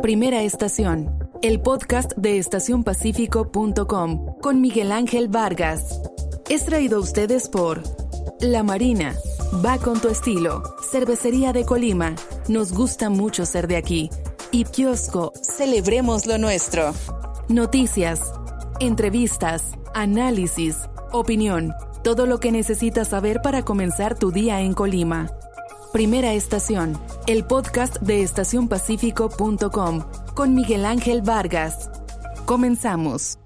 Primera estación, el podcast de estacionpacifico.com con Miguel Ángel Vargas. Es traído a ustedes por La Marina, va con tu estilo, Cervecería de Colima, nos gusta mucho ser de aquí, y Kiosco, celebremos lo nuestro. Noticias, entrevistas, análisis, opinión, todo lo que necesitas saber para comenzar tu día en Colima. Primera estación, el podcast de estacionpacifico.com con Miguel Ángel Vargas. Comenzamos.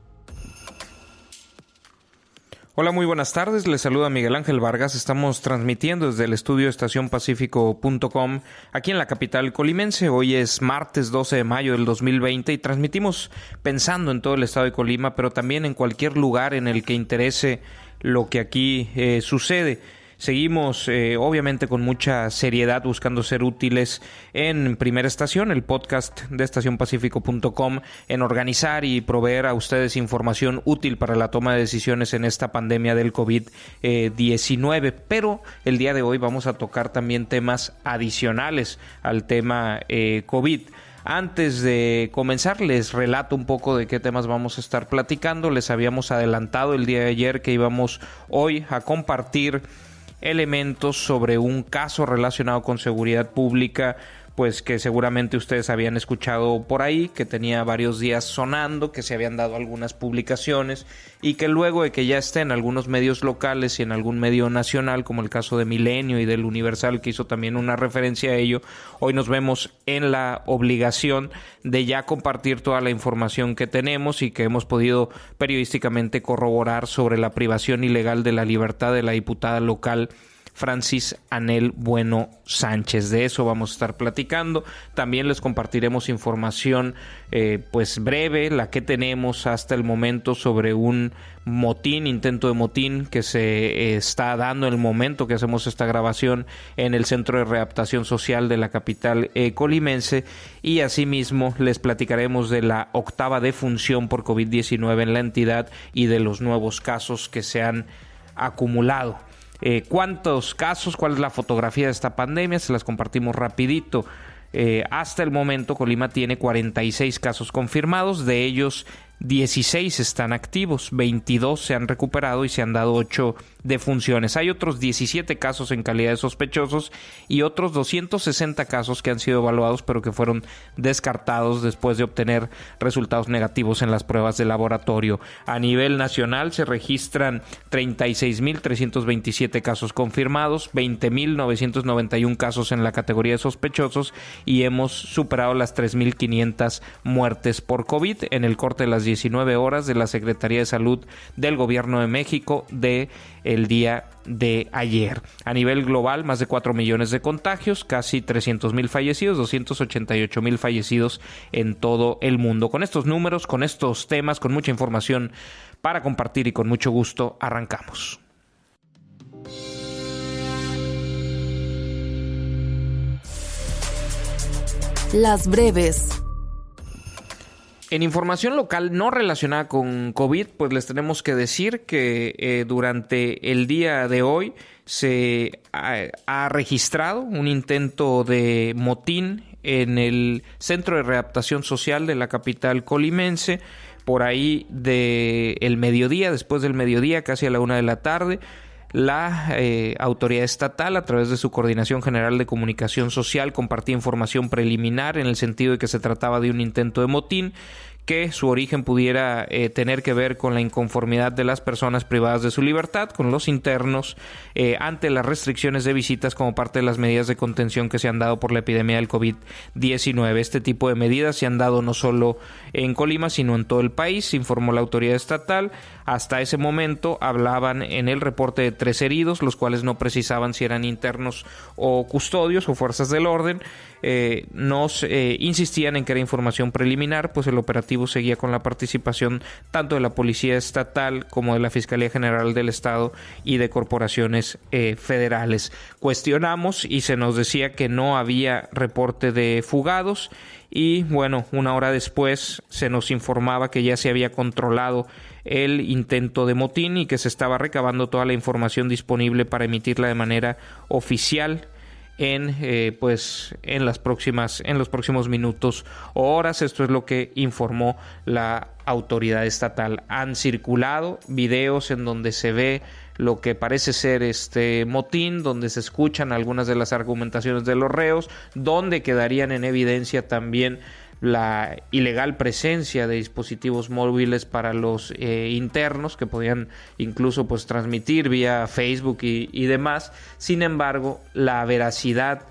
Hola, muy buenas tardes. Les saluda Miguel Ángel Vargas. Estamos transmitiendo desde el estudio estacionpacifico.com aquí en la capital colimense. Hoy es martes 12 de mayo del 2020 y transmitimos pensando en todo el estado de Colima, pero también en cualquier lugar en el que interese lo que aquí sucede. Seguimos obviamente con mucha seriedad buscando ser útiles en Primera Estación, el podcast de estacionpacifico.com, en organizar y proveer a ustedes información útil para la toma de decisiones en esta pandemia del COVID-19. Pero el día de hoy vamos a tocar también temas adicionales al tema COVID. Antes de comenzar, les relato un poco de qué temas vamos a estar platicando. Les habíamos adelantado el día de ayer que íbamos hoy a compartir elementos sobre un caso relacionado con seguridad pública, pues que seguramente ustedes habían escuchado por ahí, que tenía varios días sonando, que se habían dado algunas publicaciones y que luego de que ya esté en algunos medios locales y en algún medio nacional, como el caso de Milenio y del Universal, que hizo también una referencia a ello, hoy nos vemos en la obligación de ya compartir toda la información que tenemos y que hemos podido periodísticamente corroborar sobre la privación ilegal de la libertad de la diputada local Francis Anel Bueno Sánchez. De eso vamos a estar platicando. También les compartiremos información pues breve, la que tenemos hasta el momento sobre un intento de motín que se está dando en el momento que hacemos esta grabación en el Centro de Readaptación Social de la capital colimense, y asimismo les platicaremos de la 8ª defunción por COVID-19 en la entidad y de los nuevos casos que se han acumulado. ¿Cuántos casos? ¿Cuál es la fotografía de esta pandemia? Se las compartimos rapidito. Hasta el momento Colima tiene 46 casos confirmados, de ellos 16 están activos, 22 se han recuperado y se han dado 8 defunciones. Hay otros 17 casos en calidad de sospechosos y otros 260 casos que han sido evaluados pero que fueron descartados después de obtener resultados negativos en las pruebas de laboratorio. A nivel nacional se registran 36.327 casos confirmados, 20.991 casos en la categoría de sospechosos y hemos superado las 3.500 muertes por COVID en el corte de las 19 horas de la Secretaría de Salud del Gobierno de México de el día de ayer. A nivel global, más de 4 millones de contagios, casi 300,000 fallecidos, 288,000 fallecidos en todo el mundo. Con estos números, con estos temas, con mucha información para compartir y con mucho gusto, arrancamos. Las breves. En información local no relacionada con COVID, pues les tenemos que decir que durante el día de hoy se ha registrado un intento de motín en el Centro de Readaptación Social de la capital colimense, por ahí del mediodía, después del mediodía, casi a la 1 de la tarde. La autoridad estatal, a través de su Coordinación General de Comunicación Social, compartía información preliminar en el sentido de que se trataba de un intento de motín, que su origen pudiera tener que ver con la inconformidad de las personas privadas de su libertad, con los internos, ante las restricciones de visitas como parte de las medidas de contención que se han dado por la epidemia del COVID-19. Este tipo de medidas se han dado no solo en Colima, sino en todo el país, informó la autoridad estatal. Hasta ese momento hablaban en el reporte de 3 heridos, los cuales no precisaban si eran internos o custodios o fuerzas del orden. Nos insistían en que era información preliminar, pues el operativo seguía con la participación tanto de la Policía Estatal como de la Fiscalía General del Estado y de corporaciones federales. Cuestionamos y se nos decía que no había reporte de fugados y bueno, una hora después se nos informaba que ya se había controlado el intento de motín y que se estaba recabando toda la información disponible para emitirla de manera oficial en los próximos minutos o horas. Esto es lo que informó la autoridad estatal. Han circulado videos en donde se ve lo que parece ser este motín, donde se escuchan algunas de las argumentaciones de los reos, donde quedarían en evidencia también la ilegal presencia de dispositivos móviles para los internos, que podían incluso transmitir vía Facebook y demás. Sin embargo, la veracidad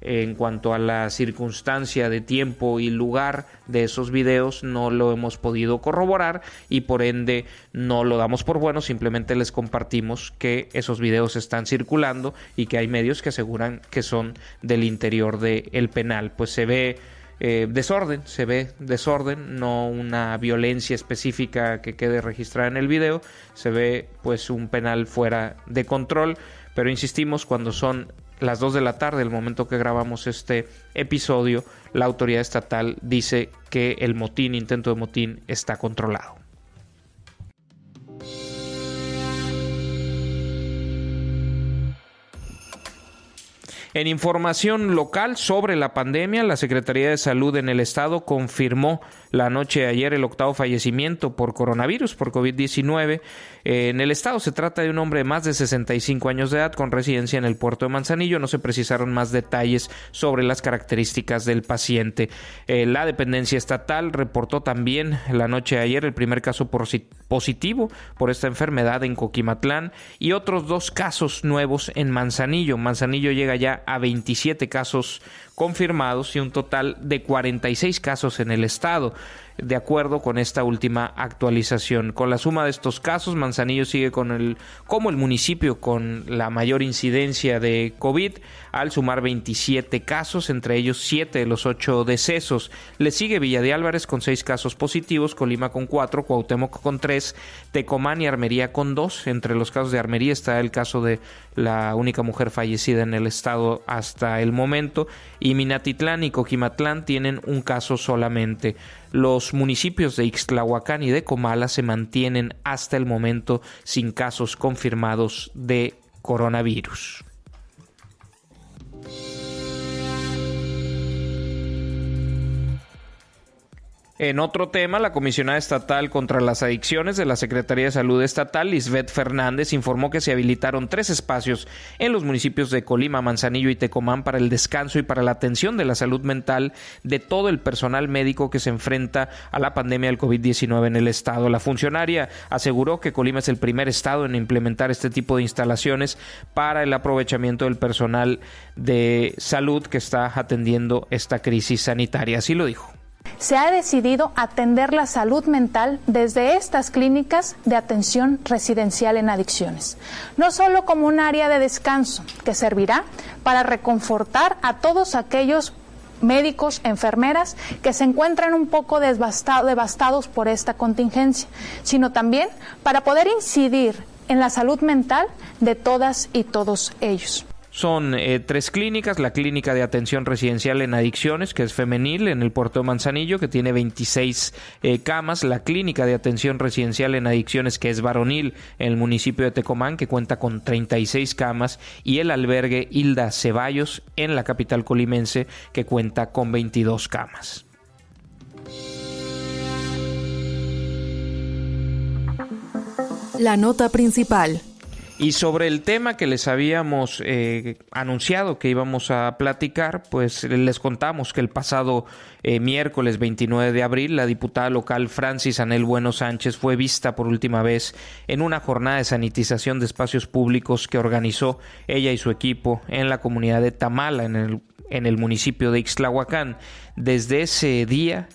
en cuanto a la circunstancia de tiempo y lugar de esos videos no lo hemos podido corroborar y por ende no lo damos por bueno. Simplemente les compartimos que esos videos están circulando y que hay medios que aseguran que son del interior del penal. Pues se ve desorden, no una violencia específica que quede registrada en el video. Se ve un penal fuera de control, pero insistimos, cuando son las 2 de la tarde, el momento que grabamos este episodio, la autoridad estatal dice que el intento de motín está controlado. En información local sobre la pandemia, la Secretaría de Salud en el estado confirmó la noche de ayer el 8º fallecimiento por coronavirus, por COVID-19. En el estado se trata de un hombre de más de 65 años de edad con residencia en el puerto de Manzanillo. No se precisaron más detalles sobre las características del paciente. La dependencia estatal reportó también la noche de ayer el primer caso positivo por esta enfermedad en Coquimatlán y otros 2 casos nuevos en Manzanillo. Manzanillo llega ya a 27 casos confirmados y un total de 46 casos en el estado, de acuerdo con esta última actualización. Con la suma de estos casos, Manzanillo sigue como el municipio con la mayor incidencia de COVID, al sumar 27 casos, entre ellos 7 de los 8 decesos. Le sigue Villa de Álvarez con 6 casos positivos, Colima con 4, Cuauhtémoc con 3, Tecomán y Armería con 2. Entre los casos de Armería está el caso de la única mujer fallecida en el estado hasta el momento, y Minatitlán y Coquimatlán tienen un caso solamente. Los municipios de Ixtlahuacán y de Comala se mantienen hasta el momento sin casos confirmados de coronavirus. En otro tema, la comisionada estatal contra las adicciones de la Secretaría de Salud Estatal, Lisbeth Fernández, informó que se habilitaron 3 espacios en los municipios de Colima, Manzanillo y Tecomán para el descanso y para la atención de la salud mental de todo el personal médico que se enfrenta a la pandemia del COVID-19 en el estado. La funcionaria aseguró que Colima es el primer estado en implementar este tipo de instalaciones para el aprovechamiento del personal de salud que está atendiendo esta crisis sanitaria. Así lo dijo. Se ha decidido atender la salud mental desde estas clínicas de atención residencial en adicciones, no solo como un área de descanso que servirá para reconfortar a todos aquellos médicos, enfermeras que se encuentran un poco devastados por esta contingencia, sino también para poder incidir en la salud mental de todas y todos ellos. Son 3 clínicas: la clínica de atención residencial en adicciones, que es femenil, en el puerto de Manzanillo, que tiene 26 camas, la clínica de atención residencial en adicciones, que es varonil, en el municipio de Tecomán, que cuenta con 36 camas, y el albergue Hilda Ceballos, en la capital colimense, que cuenta con 22 camas. La nota principal. Y sobre el tema que les habíamos anunciado que íbamos a platicar, pues les contamos que el pasado miércoles 29 de abril, la diputada local Francis Anel Bueno Sánchez fue vista por última vez en una jornada de sanitización de espacios públicos que organizó ella y su equipo en la comunidad de Tamala, en el municipio de Ixtlahuacán. Desde ese día,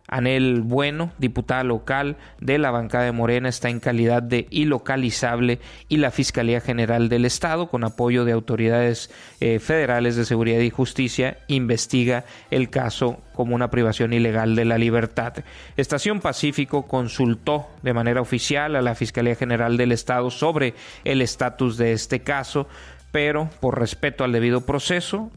Anel Bueno, diputada local de la bancada de Morena, está en calidad de ilocalizable y la Fiscalía General del Estado, con apoyo de autoridades federales de seguridad y justicia, investiga el caso como una privación ilegal de la libertad. Estación Pacífico consultó de manera oficial a la Fiscalía General del Estado sobre el estatus de este caso, pero por respeto al debido proceso,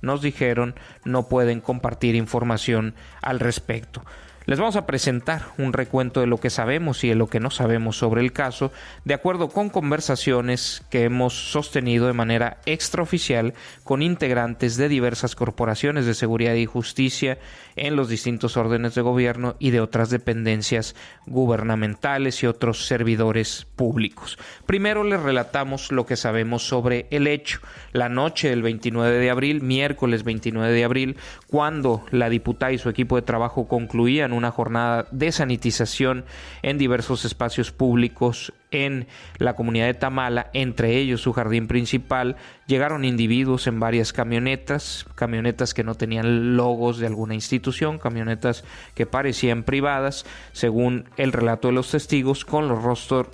nos dijeron no pueden compartir información al respecto. Les vamos a presentar un recuento de lo que sabemos y de lo que no sabemos sobre el caso, de acuerdo con conversaciones que hemos sostenido de manera extraoficial con integrantes de diversas corporaciones de seguridad y justicia en los distintos órdenes de gobierno y de otras dependencias gubernamentales y otros servidores públicos. Primero les relatamos lo que sabemos sobre el hecho. La noche del 29 de abril, miércoles 29 de abril, cuando la diputada y su equipo de trabajo concluían una jornada de sanitización en diversos espacios públicos en la comunidad de Tamala, entre ellos su jardín principal, llegaron individuos en varias camionetas que no tenían logos de alguna institución, camionetas que parecían privadas, según el relato de los testigos, con los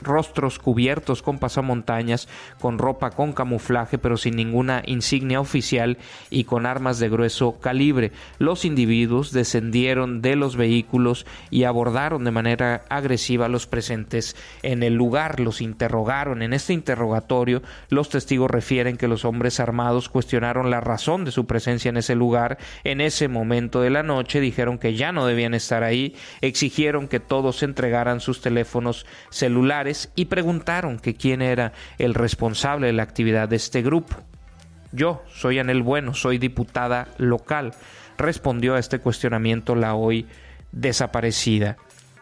rostros cubiertos con pasamontañas, con ropa con camuflaje, pero sin ninguna insignia oficial y con armas de grueso calibre. Los individuos descendieron de los vehículos y abordaron de manera agresiva a los presentes en el lugar. Los interrogaron. En este interrogatorio, los testigos refieren que los hombres armados cuestionaron la razón de su presencia en ese lugar. En ese momento de la noche dijeron que ya no debían estar ahí, exigieron que todos entregaran sus teléfonos celulares y preguntaron que quién era el responsable de la actividad de este grupo. Yo soy Anel Bueno, soy diputada local, respondió a este cuestionamiento la hoy desaparecida.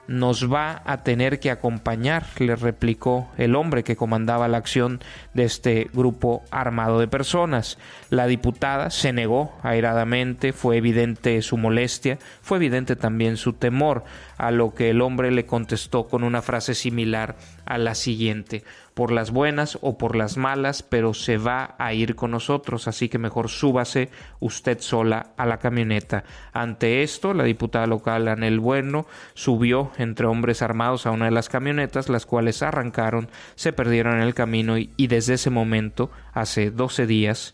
Nos va a tener que acompañar, le replicó el hombre que comandaba la acción de este grupo armado de personas. La diputada se negó airadamente, fue evidente su molestia, fue evidente también su temor, a lo que el hombre le contestó con una frase similar a la siguiente: por las buenas o por las malas, pero se va a ir con nosotros, así que mejor súbase usted sola a la camioneta. Ante esto, la diputada local Anel Bueno subió entre hombres armados a una de las camionetas, las cuales arrancaron, se perdieron en el camino y desde ese momento, hace 12 días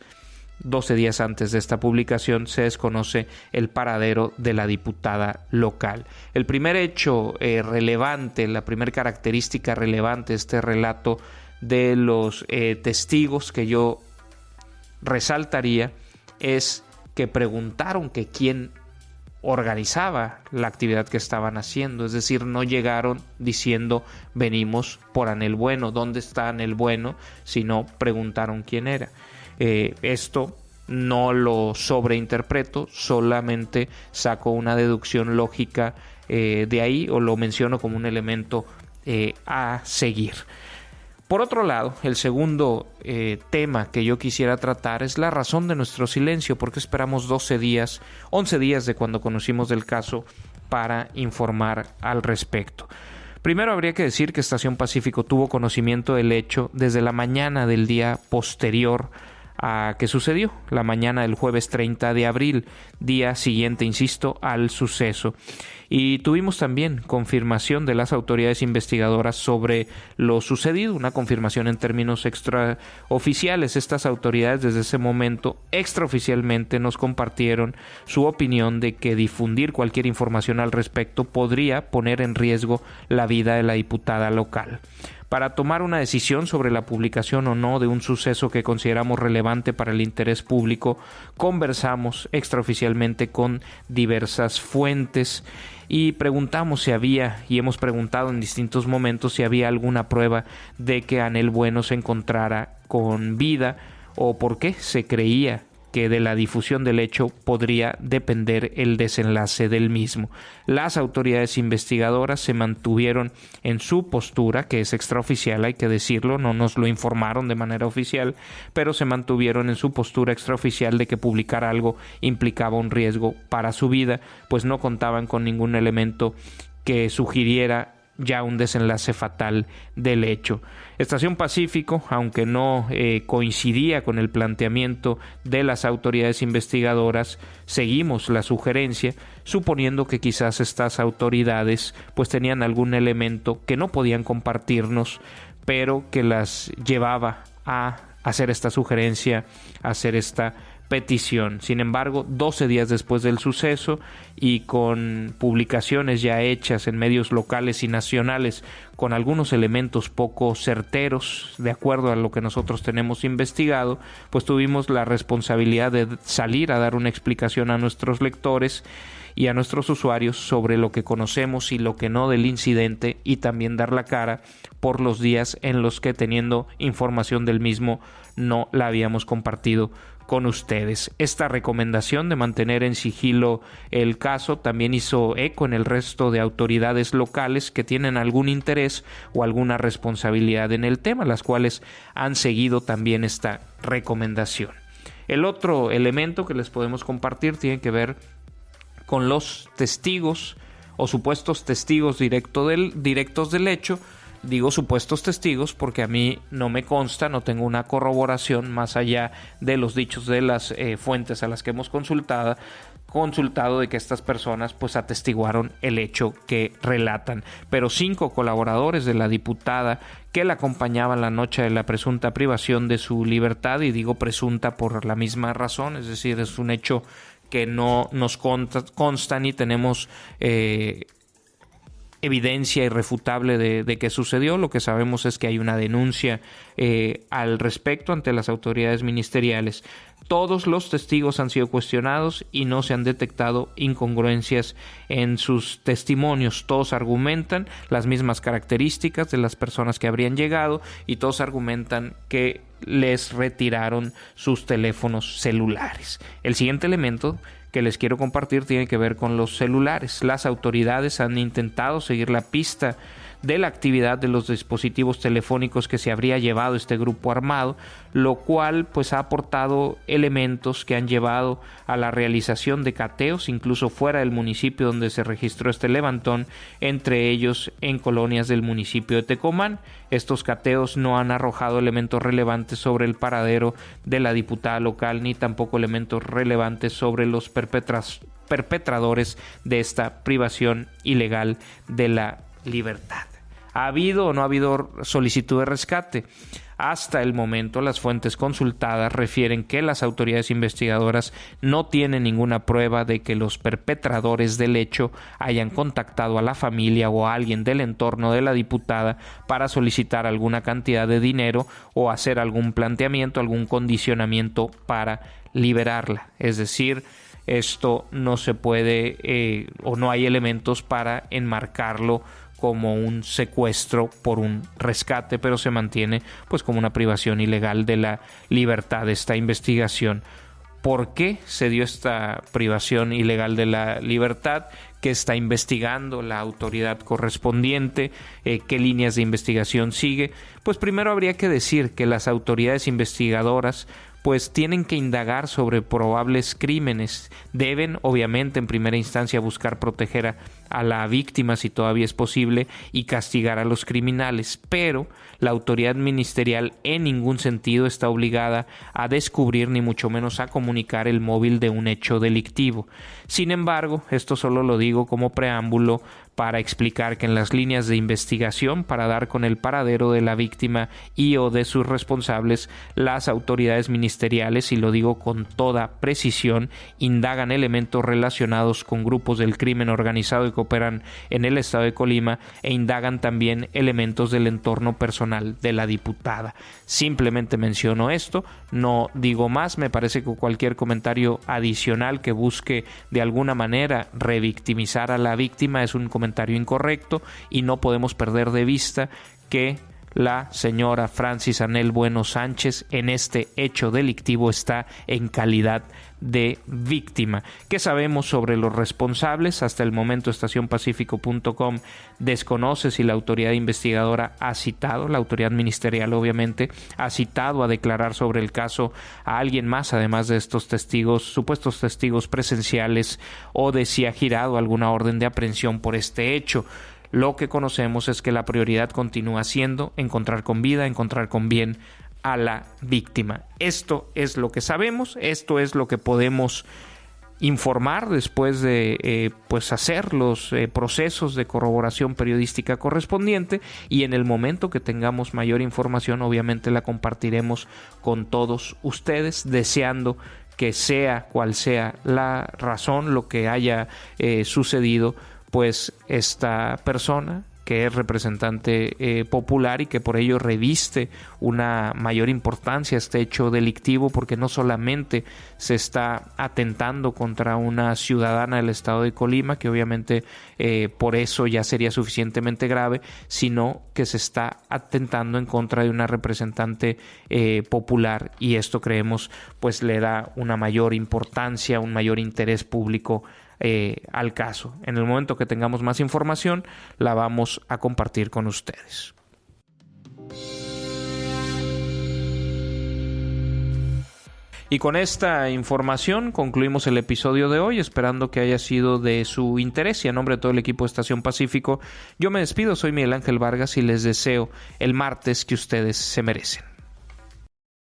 antes de esta publicación, se desconoce el paradero de la diputada local. El primer hecho relevante, la primera característica relevante de este relato de los testigos que yo resaltaría es que preguntaron que quién organizaba la actividad que estaban haciendo, es decir, no llegaron diciendo venimos por Anel Bueno, ¿dónde está Anel Bueno?, sino preguntaron quién era. Esto no lo sobreinterpreto, solamente saco una deducción lógica de ahí, o lo menciono como un elemento a seguir. Por otro lado, el segundo tema que yo quisiera tratar es la razón de nuestro silencio. ¿Por qué esperamos 11 días de cuando conocimos del caso para informar al respecto? Primero habría que decir que Estación Pacífico tuvo conocimiento del hecho desde la mañana del día posterior a que sucedió, la mañana del jueves 30 de abril, día siguiente, insisto, al suceso. Y tuvimos también confirmación de las autoridades investigadoras sobre lo sucedido, una confirmación en términos extraoficiales. Estas autoridades desde ese momento extraoficialmente nos compartieron su opinión de que difundir cualquier información al respecto podría poner en riesgo la vida de la diputada local. Para tomar una decisión sobre la publicación o no de un suceso que consideramos relevante para el interés público, conversamos extraoficialmente con diversas fuentes y preguntamos si había, y hemos preguntado en distintos momentos, si había alguna prueba de que Anel Bueno se encontrara con vida o por qué se creía que de la difusión del hecho podría depender el desenlace del mismo. Las autoridades investigadoras se mantuvieron en su postura, que es extraoficial, hay que decirlo, no nos lo informaron de manera oficial, pero se mantuvieron en su postura extraoficial de que publicar algo implicaba un riesgo para su vida, pues no contaban con ningún elemento que sugiriera ya un desenlace fatal del hecho. Estación Pacífico, aunque no coincidía con el planteamiento de las autoridades investigadoras, seguimos la sugerencia, suponiendo que quizás estas autoridades pues tenían algún elemento que no podían compartirnos, pero que las llevaba a hacer esta sugerencia, a hacer esta petición. Sin embargo, 12 días después del suceso y con publicaciones ya hechas en medios locales y nacionales con algunos elementos poco certeros, de acuerdo a lo que nosotros tenemos investigado, pues tuvimos la responsabilidad de salir a dar una explicación a nuestros lectores y a nuestros usuarios sobre lo que conocemos y lo que no del incidente, y también dar la cara por los días en los que, teniendo información del mismo, no la habíamos compartido con ustedes. Esta recomendación de mantener en sigilo el caso también hizo eco en el resto de autoridades locales que tienen algún interés o alguna responsabilidad en el tema, las cuales han seguido también esta recomendación. El otro elemento que les podemos compartir tiene que ver con los testigos o supuestos testigos directos del hecho. Digo supuestos testigos porque a mí no me consta, no tengo una corroboración más allá de los dichos de las fuentes a las que hemos consultado de que estas personas pues atestiguaron el hecho que relatan. Pero 5 colaboradores de la diputada que la acompañaban la noche de la presunta privación de su libertad, y digo presunta por la misma razón, es decir, es un hecho que no nos consta ni tenemos evidencia irrefutable de que sucedió. Lo que sabemos es que hay una denuncia al respecto ante las autoridades ministeriales. Todos los testigos han sido cuestionados y no se han detectado incongruencias en sus testimonios. Todos argumentan las mismas características de las personas que habrían llegado y todos argumentan que les retiraron sus teléfonos celulares. El siguiente elemento que les quiero compartir tiene que ver con los celulares. Las autoridades han intentado seguir la pista de la actividad de los dispositivos telefónicos que se habría llevado este grupo armado, lo cual pues ha aportado elementos que han llevado a la realización de cateos incluso fuera del municipio donde se registró este levantón, entre ellos en colonias del municipio de Tecomán. Estos cateos no han arrojado elementos relevantes sobre el paradero de la diputada local, ni tampoco elementos relevantes sobre los perpetradores de esta privación ilegal de la libertad. ¿Ha habido o no ha habido solicitud de rescate? Hasta el momento, las fuentes consultadas refieren que las autoridades investigadoras no tienen ninguna prueba de que los perpetradores del hecho hayan contactado a la familia o a alguien del entorno de la diputada para solicitar alguna cantidad de dinero o hacer algún planteamiento, algún condicionamiento para liberarla. Es decir, esto no se puede o no hay elementos para enmarcarlo como un secuestro por un rescate, pero se mantiene pues como una privación ilegal de la libertad esta investigación. ¿Por qué se dio esta privación ilegal de la libertad? ¿Qué está investigando la autoridad correspondiente? ¿Qué líneas de investigación sigue? Pues primero habría que decir que las autoridades investigadoras pues tienen que indagar sobre probables crímenes. Deben, obviamente, en primera instancia buscar proteger a la víctima si todavía es posible y castigar a los criminales, pero la autoridad ministerial en ningún sentido está obligada a descubrir ni mucho menos a comunicar el móvil de un hecho delictivo. Sin embargo, esto solo lo digo como preámbulo para explicar que en las líneas de investigación para dar con el paradero de la víctima y o de sus responsables, las autoridades ministeriales, y lo digo con toda precisión, indagan elementos relacionados con grupos del crimen organizado que operan en el estado de Colima e indagan también elementos del entorno personal de la diputada. Simplemente menciono esto, no digo más. Me parece que cualquier comentario adicional que busque de alguna manera revictimizar a la víctima es un comentario incorrecto, y no podemos perder de vista que la señora Francis Anel Bueno Sánchez en este hecho delictivo está en calidad de víctima. ¿Qué sabemos sobre los responsables? Hasta el momento estacionpacifico.com desconoce si la autoridad investigadora ha citado, la autoridad ministerial obviamente, ha citado a declarar sobre el caso a alguien más, además de estos testigos, supuestos testigos presenciales, o de si ha girado alguna orden de aprehensión por este hecho. Lo que conocemos es que la prioridad continúa siendo encontrar con vida, encontrar con bien a la víctima. Esto es lo que sabemos, esto es lo que podemos informar después de hacer los procesos de corroboración periodística correspondiente, y en el momento que tengamos mayor información obviamente la compartiremos con todos ustedes, deseando que sea cual sea la razón, lo que haya sucedido, pues esta persona, que es representante popular y que por ello reviste una mayor importancia este hecho delictivo, porque no solamente se está atentando contra una ciudadana del estado de Colima, que obviamente por eso ya sería suficientemente grave, sino que se está atentando en contra de una representante popular, y esto creemos pues le da una mayor importancia, un mayor interés público al caso. En el momento que tengamos más información, la vamos a compartir con ustedes. Y con esta información concluimos el episodio de hoy, esperando que haya sido de su interés, y a nombre de todo el equipo de Estación Pacífico, yo me despido. Soy Miguel Ángel Vargas y les deseo el martes que ustedes se merecen.